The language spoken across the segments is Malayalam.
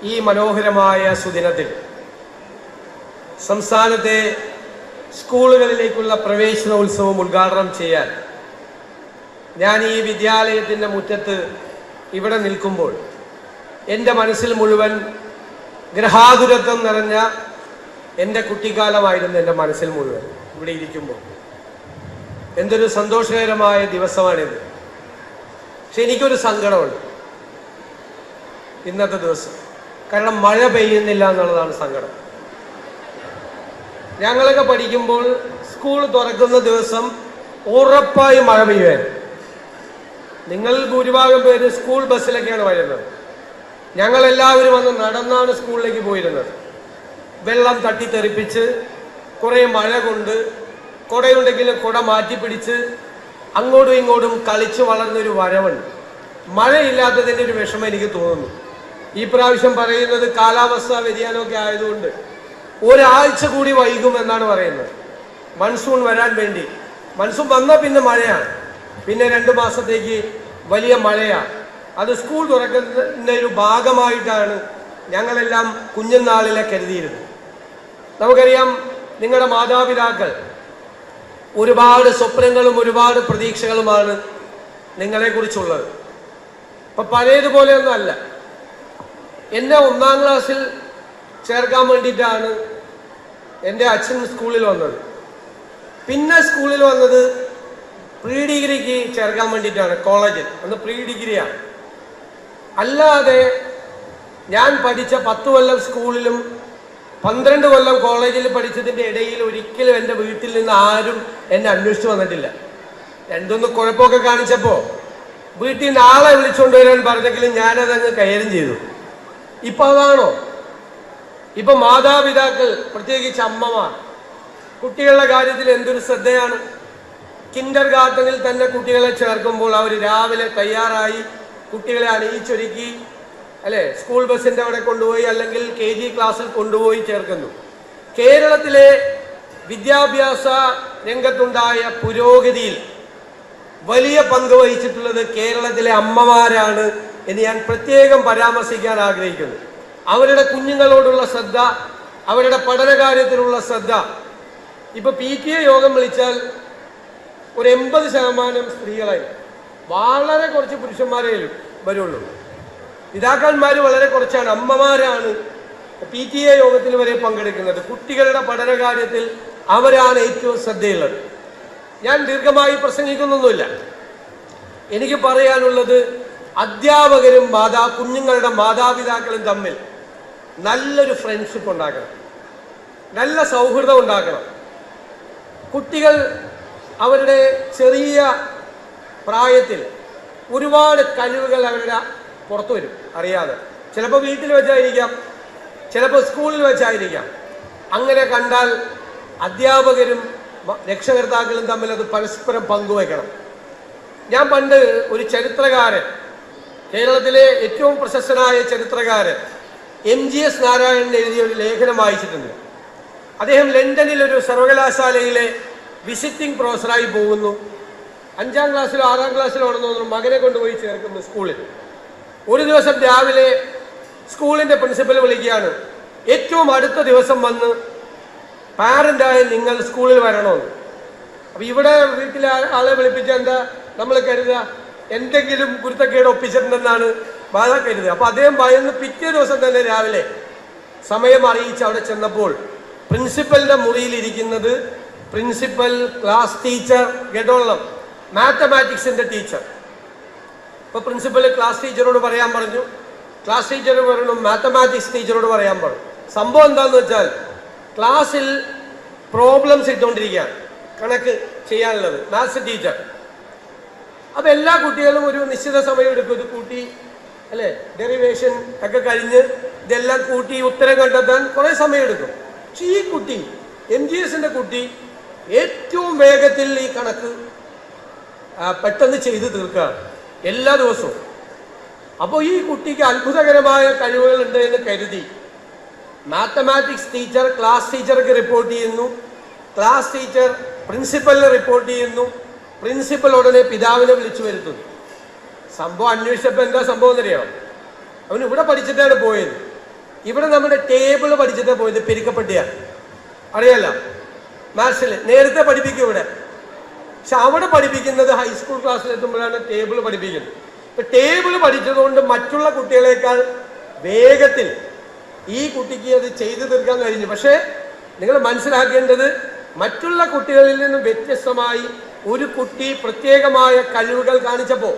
ഈ മനോഹരമായ സുദിനത്തിൽ സംസ്ഥാനത്തെ സ്കൂളുകളിലേക്കുള്ള പ്രവേശനോത്സവം ഉദ്ഘാടനം ചെയ്യാൻ ഞാൻ ഈ വിദ്യാലയത്തിൻ്റെ മുറ്റത്ത് ഇവിടെ നിൽക്കുമ്പോൾ എൻ്റെ മനസ്സിൽ മുഴുവൻ ഗ്രഹാതുരത്വം നിറഞ്ഞ എൻ്റെ കുട്ടിക്കാലമായിരുന്നു. എൻ്റെ മനസ്സിൽ മുഴുവൻ ഇവിടെ ഇരിക്കുമ്പോൾ എന്തൊരു സന്തോഷകരമായ ദിവസമാണിത്. പക്ഷെ എനിക്കൊരു സങ്കടമുണ്ട് ഇന്നത്തെ ദിവസം. കാരണം മഴ പെയ്യുന്നില്ല എന്നുള്ളതാണ് സങ്കടം. ഞങ്ങളൊക്കെ പഠിക്കുമ്പോൾ സ്കൂൾ തുറക്കുന്ന ദിവസം ഉറപ്പായി മഴ പെയ്യുമായിരുന്നു. നിങ്ങൾ ഭൂരിഭാഗം പേര് സ്കൂൾ ബസ്സിലൊക്കെയാണ് വരുന്നത്. ഞങ്ങളെല്ലാവരും അന്ന് നടന്നാണ് സ്കൂളിലേക്ക് പോയിരുന്നത്. വെള്ളം തട്ടിത്തെറിപ്പിച്ച് കുറേ മഴ കൊണ്ട്, കുടയുണ്ടെങ്കിലും കുട മാറ്റിപ്പിടിച്ച് അങ്ങോട്ടും ഇങ്ങോട്ടും കളിച്ച് വളർന്നൊരു വരവുണ്ട്. മഴയില്ലാത്തതിൻ്റെ ഒരു വിഷമം എനിക്ക് തോന്നുന്നു. ഈ പ്രാവശ്യം പറയുന്നത് കാലാവസ്ഥാ വ്യതിയാനമൊക്കെ ആയതുകൊണ്ട് ഒരാഴ്ച കൂടി വൈകുമെന്നാണ് പറയുന്നത് മൺസൂൺ വരാൻ വേണ്ടി. മൺസൂൺ വന്നാൽ പിന്നെ മഴയാണ്, പിന്നെ 2 മാസത്തേക്ക് വലിയ മഴയാണ്. അത് സ്കൂൾ തുറക്കുന്ന ഒരു ഭാഗമായിട്ടാണ് ഞങ്ങളെല്ലാം കുഞ്ഞുനാളിലെ കരുതിയിരുന്നത്. നമുക്കറിയാം, നിങ്ങളുടെ മാതാപിതാക്കൾ ഒരുപാട് സ്വപ്നങ്ങളും ഒരുപാട് പ്രതീക്ഷകളുമാണ് നിങ്ങളെക്കുറിച്ചുള്ളത്. ഇപ്പം പഴയതുപോലെയൊന്നും അല്ല. എന്നെ 1-ാം ക്ലാസ്സിൽ ചേർക്കാൻ വേണ്ടിയിട്ടാണ് എൻ്റെ അച്ഛൻ സ്കൂളിൽ വന്നത്. പിന്നെ സ്കൂളിൽ വന്നത് പ്രീ ഡിഗ്രിക്ക് ചേർക്കാൻ വേണ്ടിയിട്ടാണ്, കോളേജിൽ. അന്ന് പ്രീ ഡിഗ്രിയാണ്. അല്ലാതെ ഞാൻ പഠിച്ച 10 കൊല്ലം സ്കൂളിലും 12 കൊല്ലം കോളേജിൽ പഠിച്ചതിൻ്റെ ഇടയിൽ ഒരിക്കലും എൻ്റെ വീട്ടിൽ നിന്ന് ആരും എന്നെ അന്വേഷിച്ച് വന്നിട്ടില്ല. 2-3 കുഴപ്പമൊക്കെ കാണിച്ചപ്പോൾ വീട്ടിൽ നിന്ന് ആളെ വിളിച്ചുകൊണ്ട് വരാൻ പറഞ്ഞെങ്കിലും ഞാനതങ്ങ് കൈകാര്യം ചെയ്തു. ഇപ്പം അതാണോ? ഇപ്പം മാതാപിതാക്കൾ, പ്രത്യേകിച്ച് അമ്മമാർ, കുട്ടികളുടെ കാര്യത്തിൽ എന്തൊരു ശ്രദ്ധയാണ്. കിൻഡർ ഗാർഡനിൽ തന്നെ കുട്ടികളെ ചേർക്കുമ്പോൾ അവർ രാവിലെ തയ്യാറായി കുട്ടികളെ അണിയിച്ചൊരുക്കി, അല്ലേ, സ്കൂൾ ബസ്സിൻ്റെ അവിടെ കൊണ്ടുപോയി അല്ലെങ്കിൽ KG ക്ലാസ്സിൽ കൊണ്ടുപോയി ചേർക്കുന്നു. കേരളത്തിലെ വിദ്യാഭ്യാസ രംഗത്തുണ്ടായ പുരോഗതിയിൽ വലിയ പങ്ക് വഹിച്ചിട്ടുള്ളത് കേരളത്തിലെ അമ്മമാരാണ് എന്ന് ഞാൻ പ്രത്യേകം പരാമർശിക്കാൻ ആഗ്രഹിക്കുന്നു. അവരുടെ കുഞ്ഞുങ്ങളോടുള്ള ശ്രദ്ധ, അവരുടെ പഠനകാര്യത്തിലുള്ള ശ്രദ്ധ. ഇപ്പൊ PTA യോഗം വിളിച്ചാൽ ഒരു 80% സ്ത്രീകളായി, വളരെ കുറച്ച് പുരുഷന്മാരേ വരുള്ളൂ. പിതാക്കന്മാർ വളരെ കുറച്ചാണ്. അമ്മമാരാണ് PTA യോഗത്തിൽ വരെ പങ്കെടുക്കുന്നത്. കുട്ടികളുടെ പഠനകാര്യത്തിൽ അവരാണ് ഏറ്റവും ശ്രദ്ധയുള്ളത്. ഞാൻ ദീർഘമായി പ്രസംഗിക്കുന്നൊന്നുമില്ല. എനിക്ക് പറയാനുള്ളത്, അധ്യാപകരും കുഞ്ഞുങ്ങളുടെ മാതാപിതാക്കളും തമ്മിൽ നല്ലൊരു ഫ്രണ്ട്ഷിപ്പ് ഉണ്ടാക്കണം, നല്ല സൗഹൃദം ഉണ്ടാക്കണം. കുട്ടികൾ അവരുടെ ചെറിയ പ്രായത്തിൽ ഒരുപാട് കഴിവുകൾ അവരുടെ പുറത്തു വരും അറിയാതെ. ചിലപ്പോൾ വീട്ടിൽ വെച്ചായിരിക്കാം, ചിലപ്പോൾ സ്കൂളിൽ വെച്ചായിരിക്കാം. അങ്ങനെ കണ്ടാൽ അധ്യാപകരും രക്ഷകർത്താക്കളും തമ്മിൽ അത് പരസ്പരം പങ്കുവയ്ക്കണം. ഞാൻ പണ്ട് ഒരു ചരിത്രകാരൻ, കേരളത്തിലെ ഏറ്റവും പ്രശസ്തനായ ചരിത്രകാരൻ MGS നാരായണൻ എഴുതിയ ഒരു ലേഖനം വായിച്ചിട്ടുണ്ട്. അദ്ദേഹം ലണ്ടനിൽ ഒരു സർവകലാശാലയിലെ വിസിറ്റിംഗ് പ്രൊഫസറായി പോകുന്നു. 5-ാം ക്ലാസ്സിലോ 6-ാം ക്ലാസ്സിലോ ആണെന്ന് തോന്നുന്നു മകനെ കൊണ്ടുപോയി ചേർക്കുന്നു സ്കൂളിൽ. ഒരു ദിവസം രാവിലെ സ്കൂളിൻ്റെ പ്രിൻസിപ്പൽ വിളിക്കുകയാണ്, ഏറ്റവും അടുത്ത ദിവസം വന്ന് പാരൻ്റായി നിങ്ങൾ സ്കൂളിൽ വരണമെന്ന്. അപ്പം ഇവിടെ വീട്ടിലെ ആളെ വിളിപ്പിച്ചാൽ എന്താ നമ്മൾ കരുതുക, എന്തെങ്കിലും കുരുത്തക്കേട് ഒപ്പിച്ചിട്ടുണ്ടെന്നാണ് ബാധ കരുതുക. അപ്പം അദ്ദേഹം ഭയന്ന് പിറ്റേ ദിവസം തന്നെ രാവിലെ സമയം അറിയിച്ച് അവിടെ ചെന്നപ്പോൾ പ്രിൻസിപ്പലിൻ്റെ മുറിയിലിരിക്കുന്നത് പ്രിൻസിപ്പൽ, ക്ലാസ് ടീച്ചർ, ഗഡോളം, മാത്തമാറ്റിക്സിൻ്റെ ടീച്ചർ. ഇപ്പോൾ പ്രിൻസിപ്പൽ ക്ലാസ് ടീച്ചറോട് പറയാൻ പറഞ്ഞു, ക്ലാസ് ടീച്ചർ പറഞ്ഞു മാത്തമാറ്റിക്സ് ടീച്ചറോട് പറയാൻ പറഞ്ഞു. സംഭവം എന്താണെന്ന് വെച്ചാൽ ക്ലാസ്സിൽ പ്രോബ്ലംസ് ഇട്ടുകൊണ്ടിരിക്കുകയാണ്, കണക്ക് ചെയ്യാനുള്ളത്, മാത്സ് ടീച്ചർ. അപ്പം എല്ലാ കുട്ടികളും ഒരു നിശ്ചിത സമയം എടുക്കും ഇത് കൂട്ടി, അല്ലേ, ഡെറിവേഷൻ ഒക്കെ കഴിഞ്ഞ് ഇതെല്ലാം കൂട്ടി ഉത്തരം കണ്ടെത്താൻ കുറേ സമയം എടുക്കും. പക്ഷെ ഈ കുട്ടി, MGSൻ്റെ കുട്ടി, ഏറ്റവും വേഗത്തിൽ ഈ കണക്ക് പെട്ടെന്ന് ചെയ്ത് തീർക്കുകയാണ് എല്ലാ ദിവസവും. അപ്പോൾ ഈ കുട്ടിക്ക് അത്ഭുതകരമായ കഴിവുകളുണ്ട് എന്ന് കരുതി മാത്തമാറ്റിക്സ് ടീച്ചർ ക്ലാസ് ടീച്ചർക്ക് റിപ്പോർട്ട് ചെയ്യുന്നു, ക്ലാസ് ടീച്ചർ പ്രിൻസിപ്പലിന് റിപ്പോർട്ട് ചെയ്യുന്നു, പ്രിൻസിപ്പൽ ഉടനെ പിതാവിനെ വിളിച്ചു വരുത്തുന്നു. സംഭവം അന്വേഷിച്ചപ്പോൾ എന്താ സംഭവം എന്നറിയാം, അവൻ ഇവിടെ പഠിച്ചിട്ടാണ് പോയത്. ഇവിടെ നമ്മുടെ ടേബിൾ പഠിച്ചിട്ട് പോയത് പെരുക്കപ്പെട്ടിയാണ്, അറിയാലോ. മാത്സിൽ നേരത്തെ പഠിപ്പിക്കും ഇവിടെ, പക്ഷെ അവിടെ പഠിപ്പിക്കുന്നത് ഹൈസ്കൂൾ ക്ലാസ്സിലെത്തുമ്പോഴാണ് ടേബിൾ പഠിപ്പിക്കുന്നത്. ഇപ്പൊ ടേബിൾ പഠിച്ചതുകൊണ്ട് മറ്റുള്ള കുട്ടികളെക്കാൾ വേഗത്തിൽ ഈ കുട്ടിക്ക് അത് ചെയ്തു തീർക്കാൻ കഴിഞ്ഞു. പക്ഷേ നിങ്ങൾ മനസ്സിലാക്കേണ്ടത്, മറ്റുള്ള കുട്ടികളിൽ നിന്നും വ്യത്യസ്തമായി ഒരു കുട്ടി പ്രത്യേകമായ കഴിവുകൾ കാണിച്ചപ്പോൾ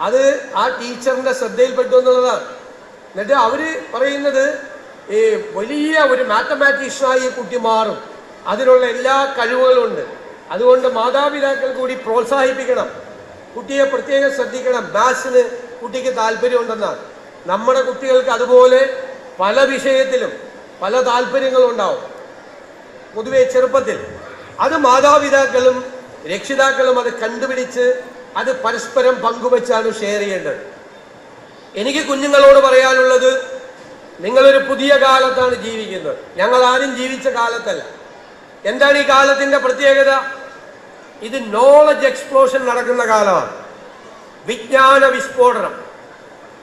അത് ആ ടീച്ചറിന്റെ ശ്രദ്ധയിൽപ്പെട്ടു എന്നുള്ളതാണ്. എന്നിട്ട് അവര് പറയുന്നത് ഈ വലിയ ഒരു മാത്തമാറ്റീഷ്യനായി ഈ കുട്ടി മാറും, അതിനുള്ള എല്ലാ കഴിവുകളും ഉണ്ട്. അതുകൊണ്ട് മാതാപിതാക്കൾ കൂടി പ്രോത്സാഹിപ്പിക്കണം, കുട്ടിയെ പ്രത്യേകം ശ്രദ്ധിക്കണം. മാത്സിന് കുട്ടിക്ക് താല്പര്യമുണ്ടെന്നാണ്. നമ്മുടെ കുട്ടികൾക്ക് അതുപോലെ പല വിഷയത്തിലും പല താല്പര്യങ്ങളും ഉണ്ടാവും പൊതുവെ ചെറുപ്പത്തിൽ. അത് മാതാപിതാക്കളും രക്ഷിതാക്കളും അത് കണ്ടുപിടിച്ച് അത് പരസ്പരം പങ്കുവെച്ചാണ് ഷെയർ ചെയ്യേണ്ടത്. എനിക്ക് കുഞ്ഞുങ്ങളോട് പറയാനുള്ളത്, നിങ്ങളൊരു പുതിയ കാലത്താണ് ജീവിക്കുന്നത്, ഞങ്ങൾ ആരും ജീവിച്ച കാലത്തല്ല. എന്താണ് ഈ കാലത്തിന്റെ പ്രത്യേകത? ഇത് നോളജ് എക്സ്പ്ലോഷൻ നടക്കുന്ന കാലമാണ്. വിജ്ഞാന വിസ്ഫോടനം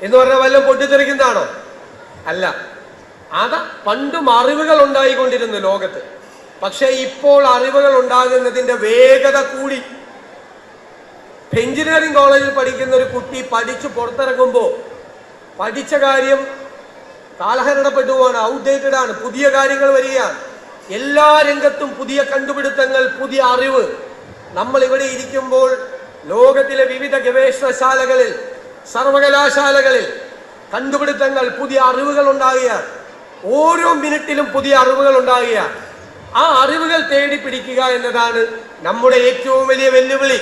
എന്ന് പറഞ്ഞാൽ വല്ലതും പൊട്ടിത്തെറിക്കുന്നതാണോ? അല്ല. അത് പണ്ടും അറിവുകൾ ഉണ്ടായിക്കൊണ്ടിരുന്നു ലോകത്ത്, പക്ഷെ ഇപ്പോൾ അറിവുകൾ ഉണ്ടാകുന്നതിന്റെ വേഗത കൂടി. എഞ്ചിനീയറിംഗ് കോളേജിൽ പഠിക്കുന്ന ഒരു കുട്ടി പഠിച്ചു പുറത്തിറങ്ങുമ്പോൾ പഠിച്ച കാര്യം കാലഹരണപ്പെട്ടു പോവാണ്, ഔട്ട്ഡേറ്റഡ് ആണ്, പുതിയ കാര്യങ്ങൾ വരികയാണ്. എല്ലാ രംഗത്തും പുതിയ കണ്ടുപിടുത്തങ്ങൾ, പുതിയ അറിവ്. നമ്മൾ ഇവിടെ ഇരിക്കുമ്പോൾ ലോകത്തിലെ വിവിധ ഗവേഷണശാലകളിൽ, സർവകലാശാലകളിൽ കണ്ടുപിടുത്തങ്ങൾ, പുതിയ അറിവുകൾ ഉണ്ടാകുകയാണ്. ഓരോ മിനിറ്റിലും പുതിയ അറിവുകൾ ഉണ്ടാകുകയാണ്. ആ അറിവുകൾ തേടി പിടിക്കുക എന്നതാണ് നമ്മുടെ ഏറ്റവും വലിയ വെല്ലുവിളി.